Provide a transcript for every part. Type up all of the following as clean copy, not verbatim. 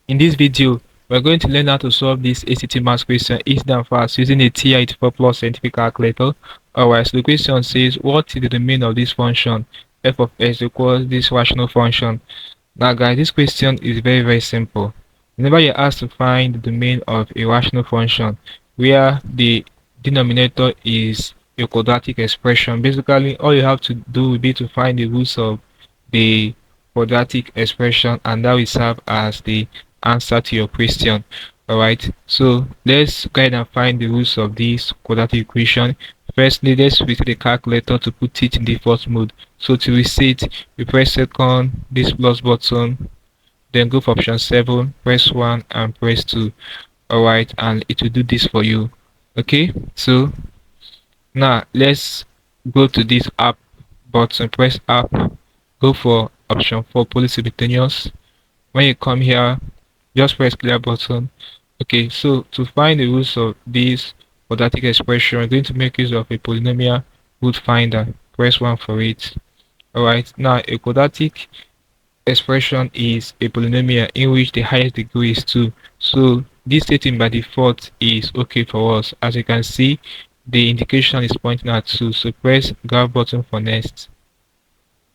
In this video, we're going to learn how to solve this ACT math question easy and fast using a TI-84 plus scientific calculator. Alright, so the question says, what is the domain of this function f of x equals this rational function? Now guys, this question is very simple. Whenever you're asked to find the domain of a rational function where the denominator is a quadratic expression, basically all you have to do will be to find the roots of the quadratic expression, and that will serve as the answer to your question. Alright, so let's go ahead and find the roots of this quadratic equation. Firstly, let's use the calculator to put it in default mode. So to reset, you press second, this plus button, then go for option 7, press 1 and press 2. Alright, and it will do this for you. Okay, so now let's go to this app button, press app, go for option 4, policy simultaneous. When you come here, just press clear button. Okay, so to find the roots of this quadratic expression, we're going to make use of a polynomial root finder. Press 1 for it. Alright, now a quadratic expression is a polynomial in which the highest degree is 2. So this setting by default is okay for us. As you can see, the indication is pointing at 2. So press graph button for next.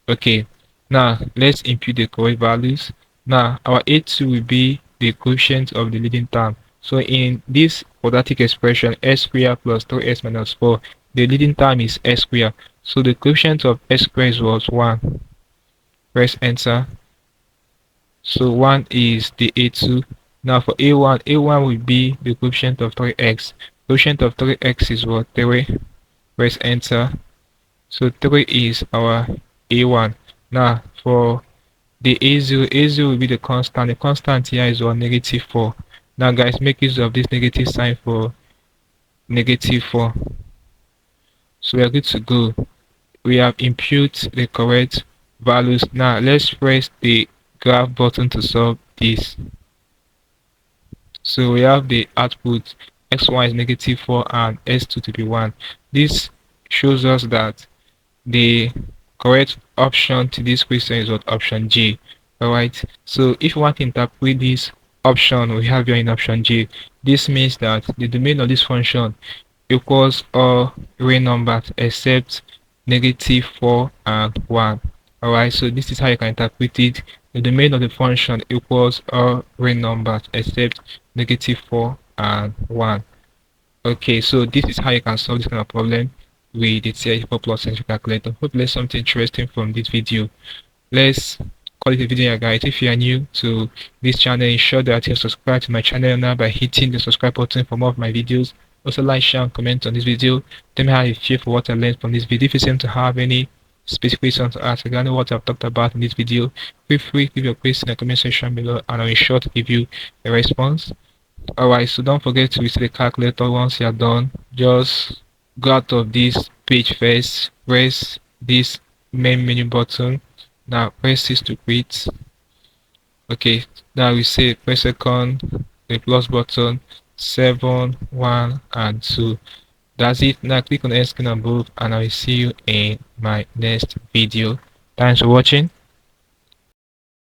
Okay, now let's input the correct values. Now our a2 will be the coefficient of the leading term. So in this quadratic expression, s squared plus 3s minus 4, the leading term is s squared. So the coefficient of s squared was 1. Press enter. So 1 is the a2. Now for a1, a1 will be the coefficient of 3x. Coefficient of 3x is what? 3. Press enter. So 3 is our a1. Now for the a0, a0 will be the constant. The constant here is what? -4. Now guys, make use of this negative sign for -4. So we are good to go. We have input the correct values. Now let's press the graph button to solve this. So we have the output x1 is -4 and s2 to be 1. This shows us that the correct option to this question is what? Option G. Alright, so if you want to interpret this option we have here in option G, this means that the domain of this function equals all real numbers except -4 and 1. Alright, so this is how you can interpret it. The domain of the function equals all real numbers except -4 and 1. Okay, so this is how you can solve this kind of problem with the TI-84 plus scientific calculator. Hope you learned something interesting from this video. Let's call it a video, guys. If you are new to this channel, ensure that you subscribe to my channel now by hitting the subscribe button for more of my videos. Also like, share and comment on this video. Tell me how you feel for what I learned from this video. If you seem to have any specific questions to ask regarding what I've talked about in this video, feel free to leave your question in the comment section below and I'll be sure to give you a response. Alright, so don't forget to reset the calculator. Once you are done, just go out of this page first, press this main menu button. Now press this to quit. Okay, now we say press second, the plus button, 7, 1 and 2. That's it. Now click on the screen above and I will see you in my next video. Thanks for watching.